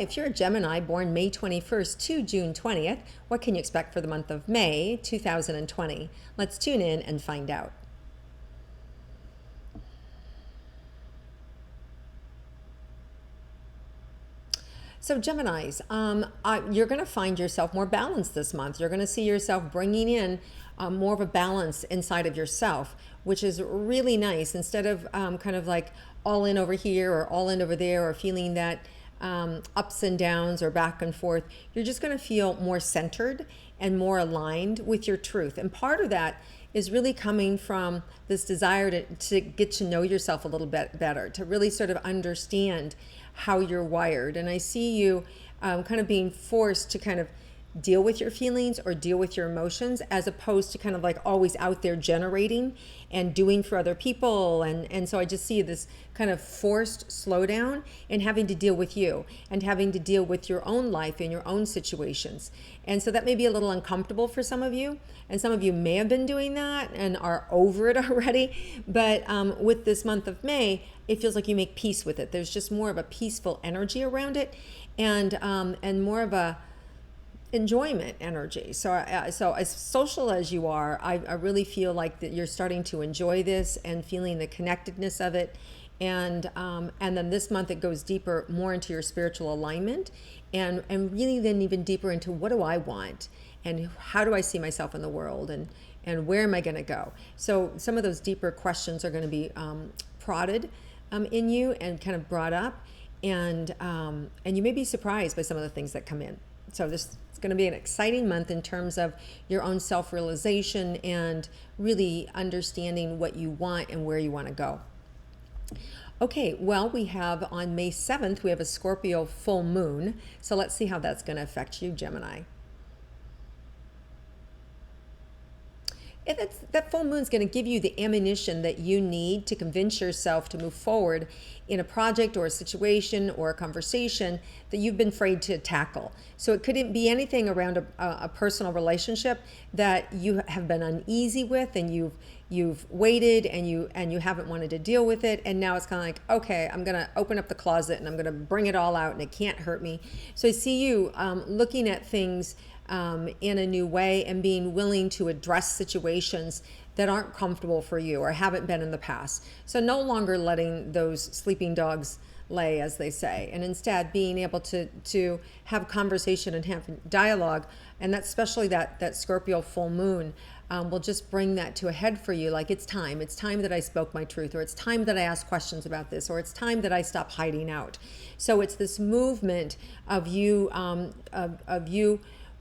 if you're a Gemini born May 21st to June 20th, what can you expect for the month of May 2020? Let's tune in and find out. So Geminis, you're going to find yourself more balanced this month. You're going to see yourself bringing in more of a balance inside of yourself, which is really nice. Instead of kind of like all in over here or all in over there, or feeling that ups and downs or back and forth, you're just going to feel more centered and more aligned with your truth. And part of that is really coming from this desire to get to know yourself a little bit better, to really sort of understand how you're wired. And I see you kind of being forced to kind of deal with your feelings or deal with your emotions, as opposed to kind of like always out there generating and doing for other people. And so I just see this kind of forced slowdown and having to deal with you and having to deal with your own life and your own situations. And so that may be a little uncomfortable for some of you, and some of you may have been doing that and are over it already. But with this month of May, it feels like you make peace with it. There's just more of a peaceful energy around it, and more of a enjoyment energy. So as social as you are, I really feel like that you're starting to enjoy this and feeling the connectedness of it. And then this month it goes deeper, more into your spiritual alignment, and really then even deeper into what do I want, and how do I see myself in the world, and where am I going to go? So some of those deeper questions are going to be prodded in you and kind of brought up, and you may be surprised by some of the things that come in. So this is going to be an exciting month in terms of your own self-realization and really understanding what you want and where you want to go. Okay, well, we have on May 7th, we have a Scorpio full moon. So let's see how that's going to affect you, Gemini. That full moon is going to give you the ammunition that you need to convince yourself to move forward in a project or a situation or a conversation that you've been afraid to tackle. So it couldn't be anything around a personal relationship that you have been uneasy with, and you've waited and you haven't wanted to deal with it, and now it's kind of like, okay, I'm going to open up the closet and I'm going to bring it all out and it can't hurt me. So I see you looking at things in a new way and being willing to address situations that aren't comfortable for you or haven't been in the past. So no longer letting those sleeping dogs lay, as they say, and instead being able to have conversation and have dialogue. And that's especially that Scorpio full moon will just bring that to a head for you. Like, it's time that I spoke my truth, or it's time that I asked questions about this, or it's time that I stop hiding out. So it's this movement of you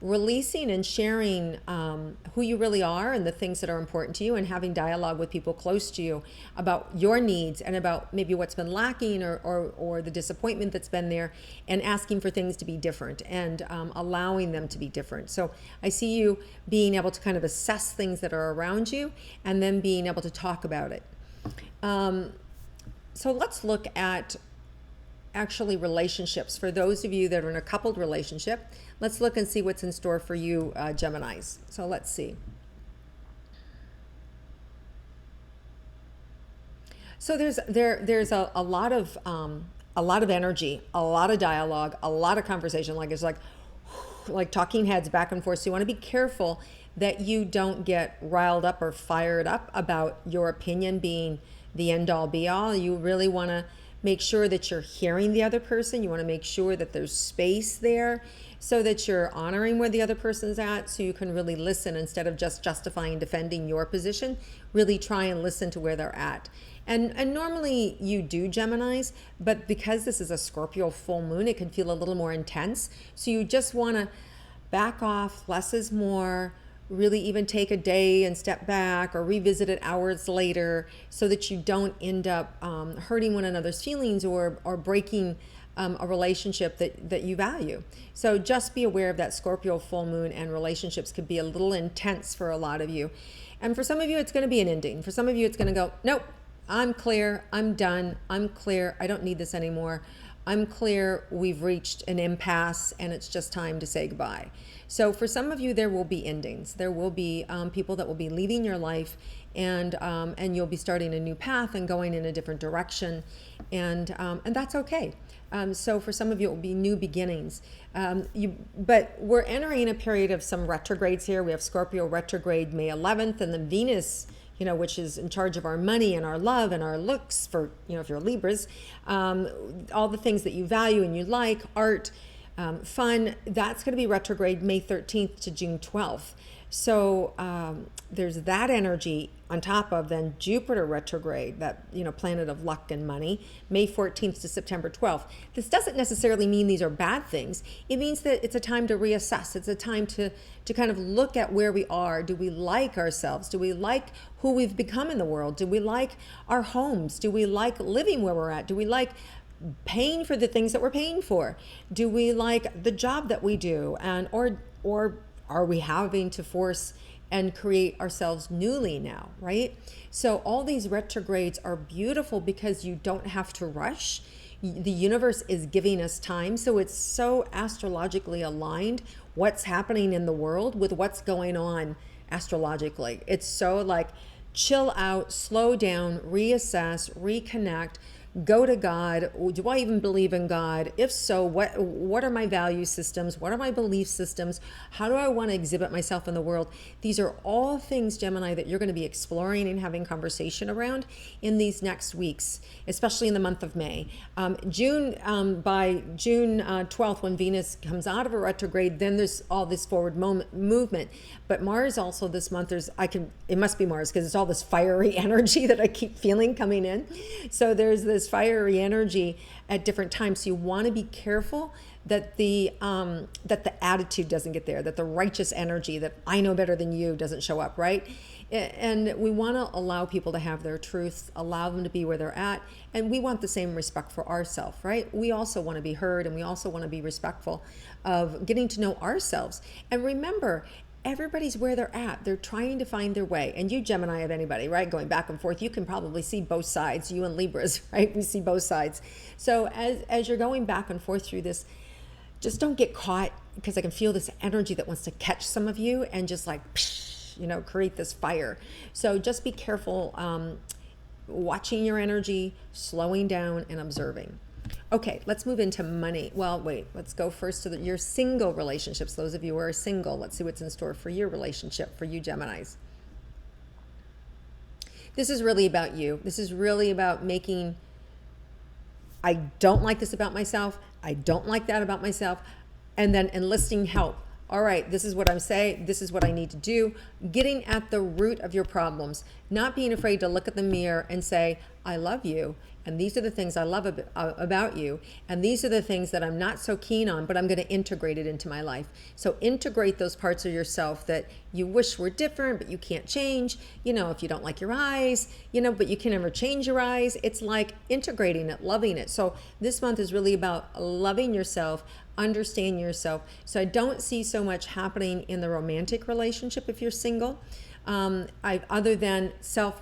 releasing and sharing who you really are and the things that are important to you, and having dialogue with people close to you about your needs and about maybe what's been lacking or the disappointment that's been there, and asking for things to be different and allowing them to be different. So I see you being able to kind of assess things that are around you and then being able to talk about it. So let's look at actually relationships. For those of you that are in a coupled relationship, let's look and see what's in store for you, Geminis. So let's see. So there's a lot of energy, a lot of dialogue, a lot of conversation. Like, it's like talking heads back and forth. So you want to be careful that you don't get riled up or fired up about your opinion being the end all be all. You really want to make sure that you're hearing the other person. You want to make sure that there's space there so that you're honoring where the other person's at, so you can really listen instead of just justifying, defending your position. Really try and listen to where they're at. And normally you do, Geminis, but because this is a Scorpio full moon, it can feel a little more intense. So you just want to back off, less is more. Really even take a day and step back, or revisit it hours later, so that you don't end up hurting one another's feelings or breaking a relationship that you value. So just be aware of that Scorpio full moon, and relationships could be a little intense for a lot of you. And for some of you, it's going to be an ending. For some of you, it's going to go, nope, I'm clear, I'm done, I'm clear, I don't need this anymore. I'm clear we've reached an impasse and it's just time to say goodbye. So for some of you, there will be endings. There will be people that will be leaving your life, and you'll be starting a new path and going in a different direction, and that's okay. So for some of you, it will be new beginnings. But we're entering a period of some retrogrades here. We have Scorpio retrograde May 11th, and then Venus, which is in charge of our money and our love and our looks for, if you're Libras, all the things that you value and you like, art, fun, that's going to be retrograde May 13th to June 12th. So there's that energy on top of then Jupiter retrograde, that planet of luck and money, May 14th to September 12th. This doesn't necessarily mean these are bad things. It means that it's a time to reassess. It's a time to kind of look at where we are. Do we like ourselves? Do we like who we've become in the world? Do we like our homes? Do we like living where we're at? Do we like paying for the things that we're paying for? Do we like the job that we do? And or are we having to force and create ourselves newly now, right? So all these retrogrades are beautiful because you don't have to rush. The universe is giving us time. So it's so astrologically aligned what's happening in the world with what's going on astrologically. It's so like chill out, slow down, reassess, reconnect, go to God. Do I even believe in God? If so, what are my value systems? What are my belief systems? How do I want to exhibit myself in the world? These are all things, Gemini, that you're going to be exploring and having conversation around in these next weeks, especially in the month of May. By June 12th, when Venus comes out of a retrograde, then there's all this forward movement. But Mars also this month, it must be Mars because it's all this fiery energy that I keep feeling coming in. So there's this fiery energy at different times. So you want to be careful that the attitude doesn't get there, that the righteous energy that I know better than you doesn't show up, right? And we want to allow people to have their truths, allow them to be where they're at. And we want the same respect for ourselves, right? We also want to be heard, and we also want to be respectful of getting to know ourselves. And remember, everybody's where they're at. They're trying to find their way. And you, Gemini, of anybody, right? Going back and forth, you can probably see both sides. You and Libras, right? We see both sides. So as you're going back and forth through this, just don't get caught, because I can feel this energy that wants to catch some of you and just like, create this fire. So just be careful, watching your energy, slowing down and observing. Okay, let's move into money. Well, wait, let's go first to your single relationships. Those of you who are single, let's see what's in store for your relationship, for you Geminis. This is really about you. This is really about making, I don't like this about myself, I don't like that about myself, and then enlisting help. All right, this is what I'm saying, this is what I need to do. Getting at the root of your problems, not being afraid to look at the mirror and say, I love you, and these are the things I love about you, and these are the things that I'm not so keen on, but I'm going to integrate it into my life. So integrate those parts of yourself that you wish were different, but you can't change. If you don't like your eyes, but you can never change your eyes. It's like integrating it, loving it. So this month is really about loving yourself, understanding yourself. So I don't see so much happening in the romantic relationship if you're single. Other than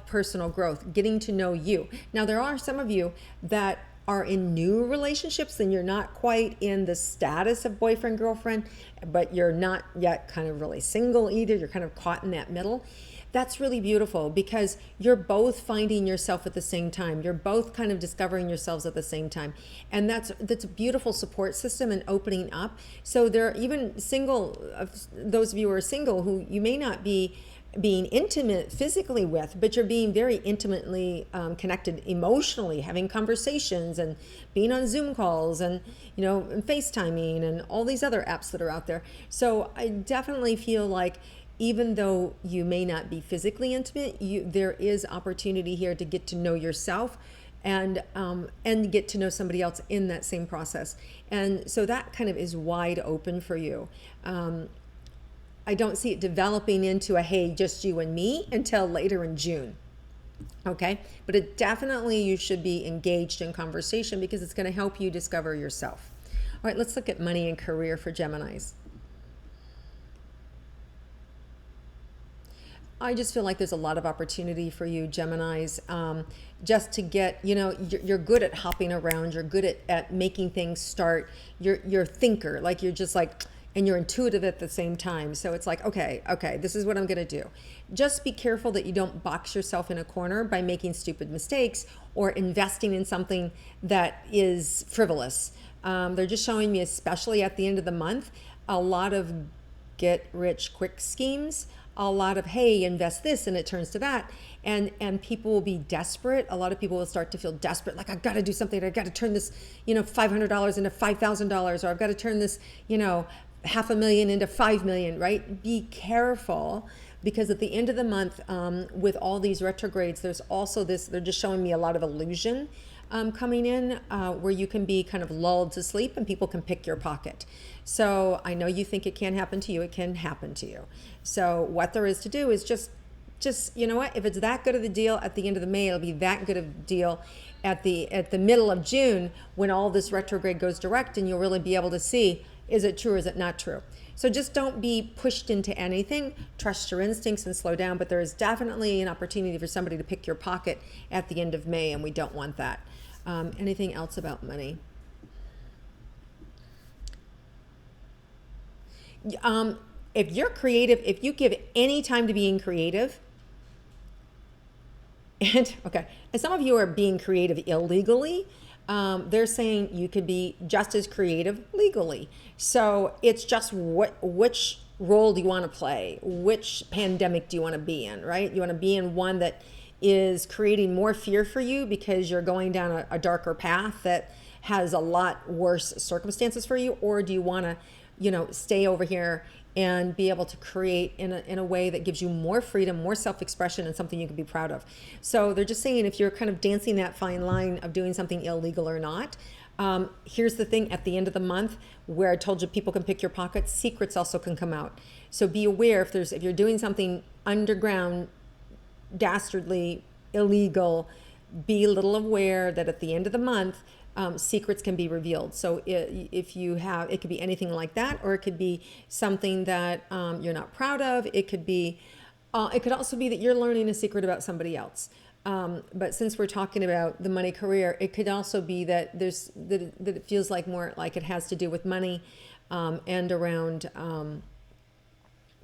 personal growth, getting to know you. Now, there are some of you that are in new relationships and you're not quite in the status of boyfriend, girlfriend, but you're not yet kind of really single either. You're kind of caught in that middle. That's really beautiful because you're both finding yourself at the same time. You're both kind of discovering yourselves at the same time. And that's a beautiful support system and opening up. So there are even those of you who are single who you may not be being intimate physically with, but you're being very intimately connected emotionally, having conversations and being on Zoom calls and and FaceTiming and all these other apps that are out there. So I definitely feel like even though you may not be physically intimate, there is opportunity here to get to know yourself and get to know somebody else in that same process. And so that kind of is wide open for you. I don't see it developing into a, hey, just you and me until later in June. Okay. But it definitely, you should be engaged in conversation because it's going to help you discover yourself. All right, let's look at money and career for Geminis. I just feel like there's a lot of opportunity for you, Geminis, just to get, you're good at hopping around. You're good at making things start. You're a thinker, like you're just like, and you're intuitive at the same time. So it's like, okay, this is what I'm going to do. Just be careful that you don't box yourself in a corner by making stupid mistakes or investing in something that is frivolous. They're just showing me, especially at the end of the month, a lot of get rich quick schemes, a lot of, hey, invest this and it turns to that. And people will be desperate. A lot of people will start to feel desperate, like I've got to do something. I've got to turn this, $500 into $5,000, or I've got to turn this, $500,000 into 5 million, right? Be careful, because at the end of the month, with all these retrogrades, there's also this, they're just showing me a lot of illusion coming in, where you can be kind of lulled to sleep and people can pick your pocket. So I know you think it can't happen to you. It can happen to you. So what there is to do is just, you know what, if it's that good of a deal at the end of the May, it'll be that good of a deal at the middle of June, when all this retrograde goes direct, and you'll really be able to see, is it true or is it not true? So just don't be pushed into anything. Trust your instincts and slow down. But there is definitely an opportunity for somebody to pick your pocket at the end of May, and we don't want that. Anything else about money? If you're creative, if you give any time to being creative, and some of you are being creative illegally, they're saying you could be just as creative legally. So it's just which role do you want to play? Which pandemic do you want to be in, right? You want to be in one that is creating more fear for you because you're going down a darker path that has a lot worse circumstances for you? Or do you want to, stay over here and be able to create in a way that gives you more freedom, more self-expression, and something you can be proud of? So they're just saying, if you're kind of dancing that fine line of doing something illegal or not, here's the thing, at the end of the month, where I told you people can pick your pockets, secrets also can come out. So be aware, if you're doing something underground, dastardly, illegal, be a little aware that at the end of the month, secrets can be revealed. So if you have, it could be anything like that, or it could be something that you're not proud of. It could be, it could also be that you're learning a secret about somebody else. But since we're talking about the money career, it could also be that that it feels like more like it has to do with money, and around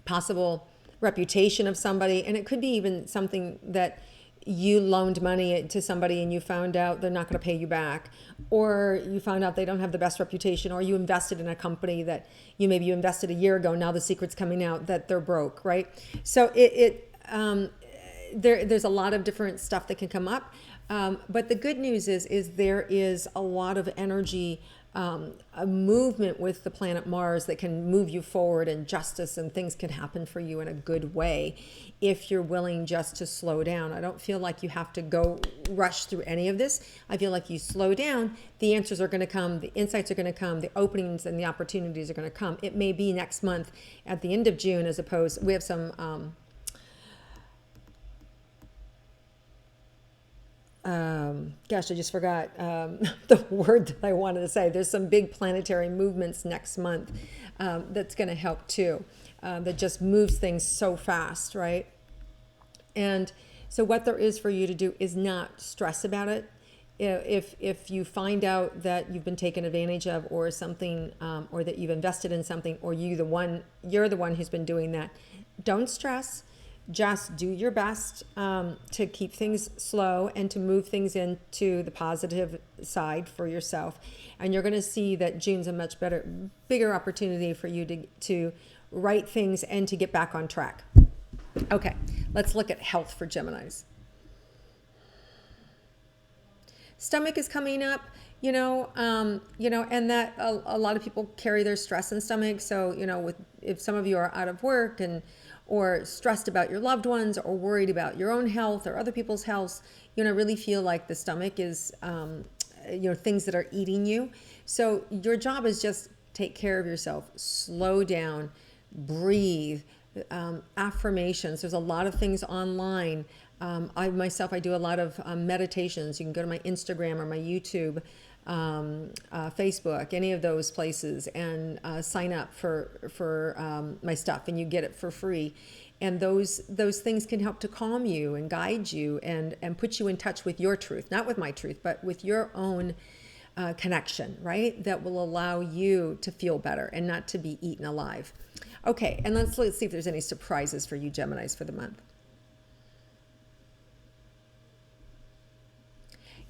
possible reputation of somebody. And it could be even something that you loaned money to somebody and you found out they're not going to pay you back, or you found out they don't have the best reputation, or you invested in a company that you invested a year ago. Now the secret's coming out that they're broke, right? So there's a lot of different stuff that can come up. But the good news is there is a lot of energy, a movement with the planet Mars that can move you forward, and justice and things can happen for you in a good way if you're willing just to slow down. I don't feel like you have to go rush through any of this. I feel like you slow down, the answers are going to come, the insights are going to come, the openings and the opportunities are going to come. It may be next month at the end of June, as opposed, we have some gosh, I just forgot the word that I wanted to say. There's some big planetary movements next month that's going to help too, that just moves things so fast, right? And so what there is for you to do is not stress about it. If you find out that you've been taken advantage of, or something, or that you've invested in something, or you're the one who's been doing that, don't stress. Just do your best to keep things slow and to move things into the positive side for yourself. And you're going to see that June's a much bigger opportunity for you to right things and to get back on track. Okay, let's look at health for Geminis. Stomach is coming up, and that a lot of people carry their stress in stomach. So, if some of you are out of work or stressed about your loved ones, or worried about your own health or other people's health, really feel like the stomach is, things that are eating you. So your job is just take care of yourself, slow down, breathe, affirmations. There's a lot of things online. I do a lot of meditations. You can go to my Instagram or my YouTube, Facebook, any of those places, and sign up for my stuff, and you get it for free. And those things can help to calm you and guide you and put you in touch with your truth, not with my truth, but with your own connection, right? That will allow you to feel better and not to be eaten alive. Okay, and let's see if there's any surprises for you Geminis for the month.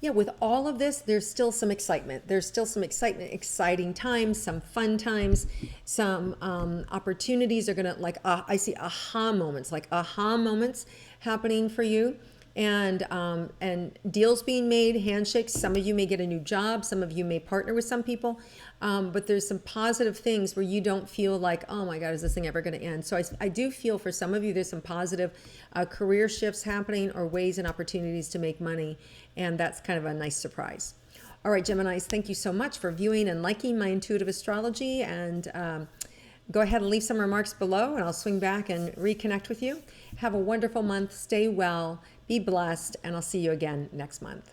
Yeah, with all of this, there's still some excitement. There's still some excitement, exciting times, some fun times, some opportunities are gonna, like, I see aha moments happening for you, and deals being made, handshakes. Some of you may get a new job. Some of you may partner with some people, but there's some positive things where you don't feel like, oh my God, is this thing ever going to end? So I do feel for some of you there's some positive career shifts happening or ways and opportunities to make money, and that's kind of a nice surprise. All right, Geminis, thank you so much for viewing and liking my intuitive astrology, and go ahead and leave some remarks below, and I'll swing back and reconnect with you. Have a wonderful month. Stay well, be blessed, and I'll see you again next month.